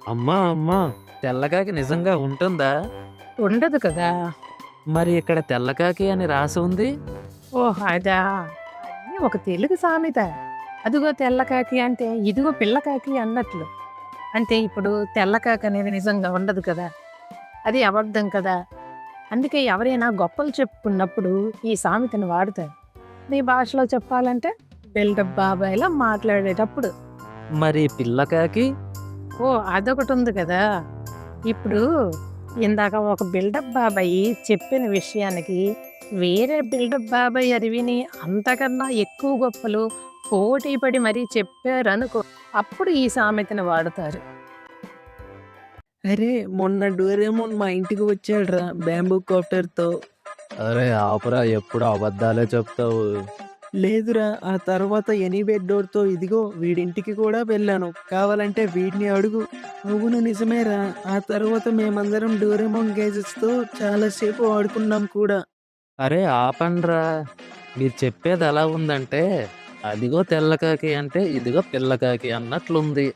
అమ్మా! అమ్మా! తెల్లకాకి నిజంగా ఉంటుందా? ఉండదు కదా! మరి ఇక్కడ తెల్లకాకి అని రాసుంది? ఓహ్! అదా! అది ఒక తెలుగు సామెత. అదిగో తెల్లకాకి అంటే, ఇదిగో పిల్లకాకి అన్నట్లు. అంటే ఇప్పుడు తెల్లకాకి అనేది నిజంగా ఉండదు కదా! అది అబద్ధం కదా! అందుకే ఎవరైనా గొప్పలు చెప్పుకున్నప్పుడు ఈ సామెతను వాడుతారు. మీ భాషలో చెప్పాలంటే బిల్డప్ బాబాయిలా మాట్లాడేటప్పుడు. మరి పిల్లకాకి? ఓహ్! అదొకటుంది కదా! ఇప్పుడు ఇందాక ఒక బిల్డప్ బాబాయి చెప్పిన విషయానికి వేరే బిల్డప్ బాబాయ్ అది విని అంతకన్నా ఎక్కువ గొప్పలు పోటీ పడి మరీ చెప్పారనుకో, అప్పుడు ఈ సామెతను వాడుతారు. అరే! మొన్న డోరేమోన్ మా ఇంటికి వచ్చాడురా బ్యాంబూ కాప్టర్‌తో. అరే ఆపురా! ఎప్పుడు అబద్ధాలే చెప్తావు. లేదురా ఆ తర్వాత ఎనీవే డోర్‌తో ఇదిగో వీడింటికి కూడా వెళ్ళాను. కావాలంటే వీడిని అడుగు. అవును నిజమేరా. ఆ తర్వాత మేమందరం డోరేమోన్ గేజెట్స్‌తో చాలా సేపు ఆడుకున్నాం కూడా. అరే ఆపండ్రా! మీరు చెప్పేదెలా ఉందంటే, అదిగో తెల్లకాకి అంటే, ఇదిగో పిల్లకాకి అన్నట్లుంది.